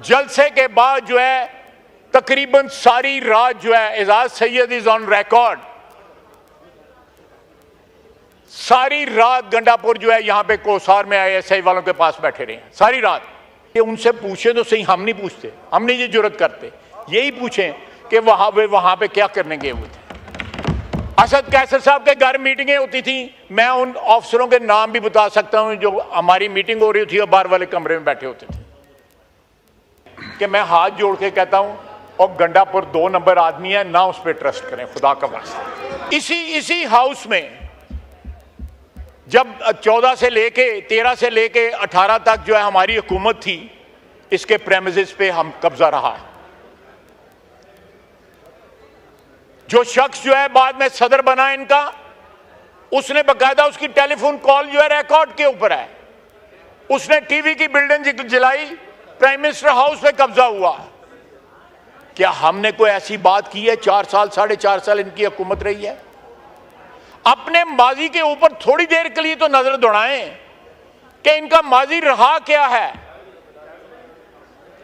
जलसे के बाद जो है तकरीबन सारी रात जो है Ejaz Syed is on record, सारी रात गंडापुर जो है यहां पे कोसार में ISI वालों के पास बैठे रहे हैं सारी रात। कि उनसे पूछे तो सही, हम नहीं पूछते, हम नहीं ये जुर्रत करते। यही पूछें कि वहां पे क्या करने गए हुए थे। असद कैसर साहब के घर मीटिंगें होती थी, मैं उन अफसरों के नाम भी बता सकता हूं जो हमारी मीटिंग हो रही थी और बाहर वाले कमरे में बैठे होते थे। कि मैं हाथ जोड़ के कहता हूं और गंडापुर 2 नंबर आदमी है ना, उस पर ट्रस्ट करें खुदा का वास्ता। इसी हाउस में जब 14 से लेके 13 से लेके 18 तक जो है हमारी हुकूमत थी, इसके प्रेमिसेस पे हम कब्जा रहा है। जो शख्स जो है बाद में सदर बना इनका, उसने बकायदा उसकी टेलीफोन कॉल जो है रिकॉर्ड के ऊपर है। उसने टीवी की बिल्डिंग जलाई, प्राइम मिनिस्टर हाउस पे कब्जा हुआ। क्या हमने कोई ऐसी बात की है? 4 साल 4.5 साल इनकी हुकूमत रही है। अपने माजी के ऊपर थोड़ी देर के लिए तो नजर दौड़ाएं कि इनका माजी रहा क्या है,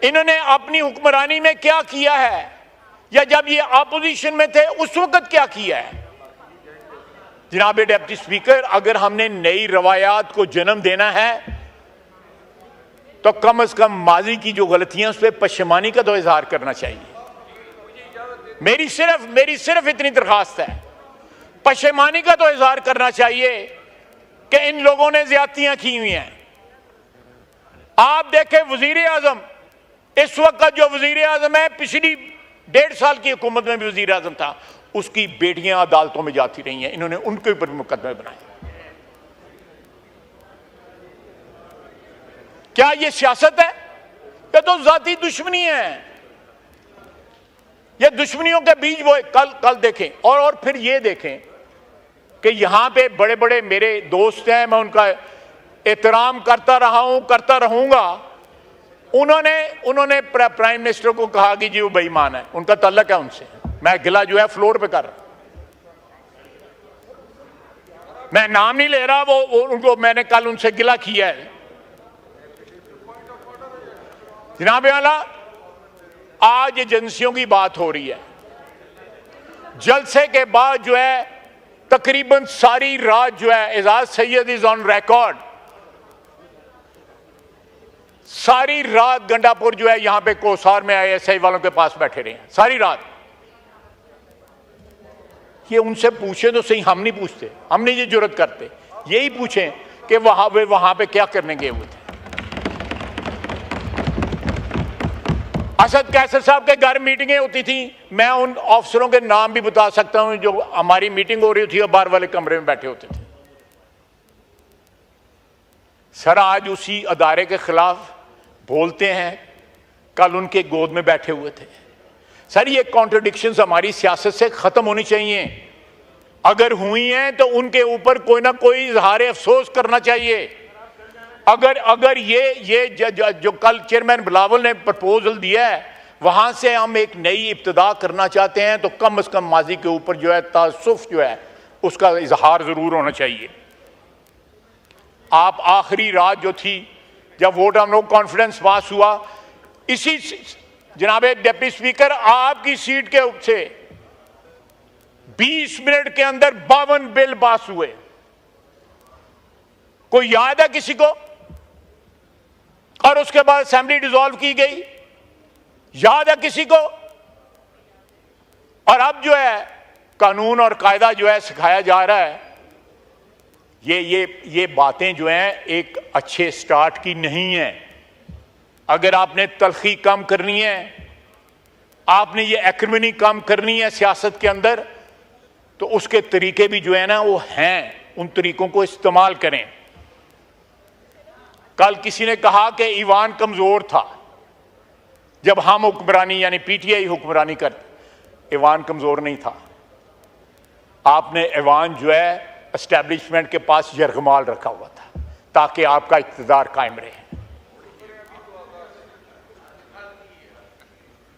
इन्होंने अपनी हुक्मरानी में क्या किया है, या जब ये अपोजिशन में थे उस वक्त क्या किया है। जनाब डिप्टी स्पीकर, अगर हमने नई रवायात को जन्म देना है तो कम से कम माजी की जो गलतियां उस पर पशेमानी का तो इजहार करना चाहिए। मेरी सिर्फ इतनी दरखास्त है, पशेमानी का तो इजहार करना चाहिए कि इन लोगों ने ज्यादतियां की हुई हैं। आप देखें वजीर आजम, इस वक्त जो वजीर आजम है, पिछली 1.5 साल की हुकूमत में भी वजीर आजम था, उसकी बेटियां अदालतों में जाती रही हैं, इन्होंने उनके ऊपर मुकदमे बनाए। क्या ये सियासत है? ये तो जाती दुश्मनी है। ये दुश्मनियों के बीच वो कल देखें और फिर ये देखें कि यहां पे बड़े बड़े मेरे दोस्त हैं, मैं उनका एहतराम करता रहा हूं, करता रहूंगा। उन्होंने प्राइम मिनिस्टर को कहा कि जी वो बेईमान है, उनका तल्लक है उनसे। मैं गिला जो है फ्लोर पे कर रहा, मैं नाम नहीं ले रहा, वो उनको मैंने कल उनसे गिला किया है। जनाब आला, आज एजेंसियों की बात हो रही है। जलसे के बाद जो है तकरीबन सारी रात जो है Ejaz Syed is on record, सारी रात गंडापुर जो है यहां पे कोसार में ISI वालों के पास बैठे रहे हैं सारी रात। ये उनसे पूछे तो सही, हम नहीं पूछते, हम नहीं ये जुर्रत करते। यही पूछें कि वहां पे क्या करने गए हुए थे। असद कैसर साहब के घर मीटिंगें होती थी, मैं उन अफसरों के नाम भी बता सकता हूं जो हमारी मीटिंग हो रही थी और बाहर वाले कमरे में बैठे होते थे। सर आज उसी अदारे के खिलाफ बोलते हैं, कल उनके गोद में बैठे हुए थे। सर ये कॉन्ट्रडिक्शंस हमारी सियासत से खत्म होनी चाहिए। अगर हुई हैं तो उनके ऊपर कोई ना कोई इजहार अफसोस करना चाहिए। अगर ये जो कल चेयरमैन बिलावल ने प्रपोजल दिया है, वहां से हम एक नई इब्तिदा करना चाहते हैं, तो कम से कम माजी के ऊपर जो है तासुफ जो है उसका इजहार जरूर होना चाहिए। आप आखिरी रात जो थी जब वोट ऑफ नो कॉन्फिडेंस पास हुआ, इसी जनाब डिप्टी स्पीकर आपकी सीट के से 20 मिनट के अंदर 52 बिल पास हुए। कोई याद है किसी को? और उसके बाद असेंबली डिसॉल्व की गई, याद है किसी को? और अब जो है कानून और कायदा जो है सिखाया जा रहा है। ये बातें जो हैं एक अच्छे स्टार्ट की नहीं है। अगर आपने तलखी कम करनी है, आपने ये एक्रिमनी कम करनी है सियासत के अंदर, तो उसके तरीके भी जो है ना वो हैं, उन तरीकों को इस्तेमाल करें। कल किसी ने कहा कि ईवान कमजोर था जब हम हुक्मरानी यानी PTI हुक्मरानी करते। ईवान कमजोर नहीं था, आपने ईवान जो है एस्टेब्लिशमेंट के पास यरगमाल रखा हुआ था ताकि आपका इक़्तिदार कायम रहे।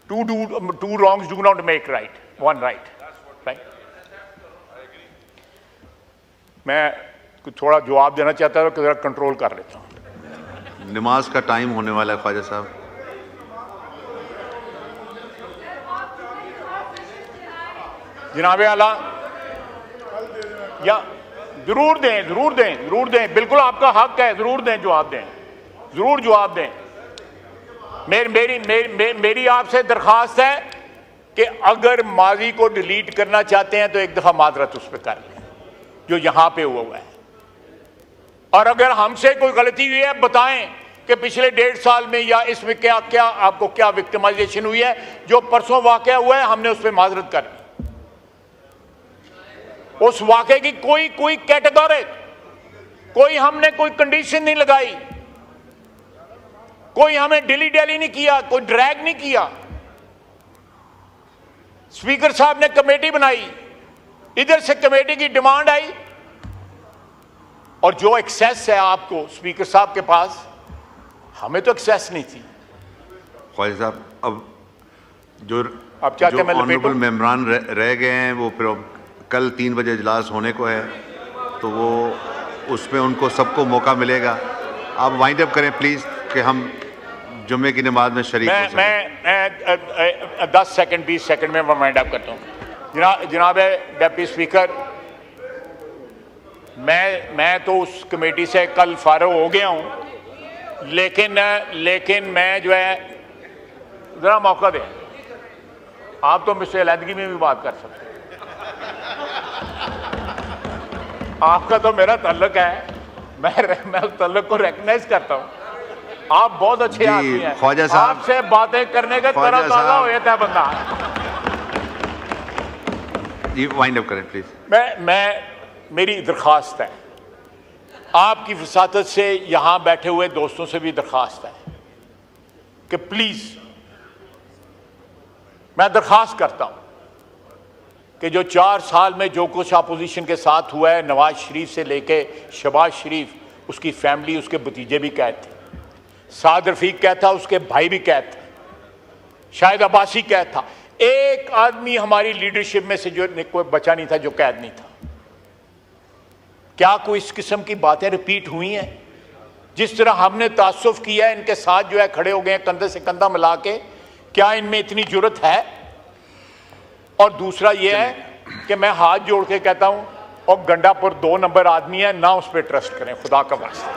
Two wrongs do not make right, one right. मैं थोड़ा जवाब देना चाहता था कि जरा कंट्रोल कर लेता हूँ। नमाज का टाइम होने वाला है ख्वाजा साहब। जनाब आला, या जरूर दें, जरूर दें, जरूर दें, बिल्कुल आपका हक है, जरूर दें, जवाब दें, जरूर जवाब दें। मेरी आपसे दरखास्त है कि अगर माजी को डिलीट करना चाहते हैं तो एक दफा माजरत उस पर कर लें जो यहां पे हुआ है, और अगर हमसे कोई गलती हुई है बताएं कि पिछले 1.5 साल में या इसमें क्या क्या आपको क्या विक्टिमाइजेशन हुई है। जो परसों वाकया हुआ है हमने उस पर माजरत कर ली। उस वाकये की कोई कैटेगरी, कोई हमने कोई कंडीशन नहीं लगाई, कोई हमें डिली डेली नहीं किया, कोई ड्रैग नहीं किया। स्पीकर साहब ने कमेटी बनाई, इधर से कमेटी की डिमांड आई, और जो एक्सेस है आपको स्पीकर साहब के पास, हमें तो एक्सेस नहीं थी। ख्वाजा साहब, अब जो ऑनरेबल मेंबरान रह गए हैं वो फिर कल 3 बजे इजलास होने को है, तो वो उसमें उनको सबको मौका मिलेगा। आप वाइंड अप करें प्लीज़ कि हम जुम्मे की नमाज में शरीक हो सकें। मैं 10 सेकंड 20 सेकंड में वाइंड अप करता हूँ। जनाब डिप्टी स्पीकर, मैं तो उस कमेटी से कल फारग हो गया हूँ, लेकिन मैं जो है, ज़रा मौका दें, आप तो मुझसे अलहदगी में भी बात कर सकते हैं। आपका तो मेरा ताल्लुक है, मैं उस ताल्लुक को रिकग्नाइज करता हूँ। आप बहुत अच्छे आदमी हैं, ख्वाजा साहब, आपसे बातें करने का तरह ताज़ा हो जाता है बंदा। जी वाइंड अप करें प्लीज। मेरी दरख्वास्त है, आपकी वसातत से यहां बैठे हुए दोस्तों से भी दरख्वास्त है कि प्लीज, मैं दरख्वास्त करता हूं कि जो 4 साल में जो कुछ अपोजिशन के साथ हुआ है, नवाज शरीफ से लेके शहबाज शरीफ, उसकी फैमिली, उसके भतीजे भी कैद थे, साद रफीक कैद था, उसके भाई भी कैद थे, शाहिद अब्बासी कैद था। एक आदमी हमारी लीडरशिप में से जो कोई बचा नहीं था जो कैद नहीं था। क्या कोई इस किस्म की बातें रिपीट हुई हैं? जिस तरह हमने तासुफ किया है, इनके साथ जो है खड़े हो गए कंधे से कंधा मिला के, क्या इनमें इतनी जुर्रत है? और दूसरा यह है कि मैं हाथ जोड़ के कहता हूं, और गंडापुर 2 नंबर आदमी है ना, उस पर ट्रस्ट करें, खुदा का वास्ता।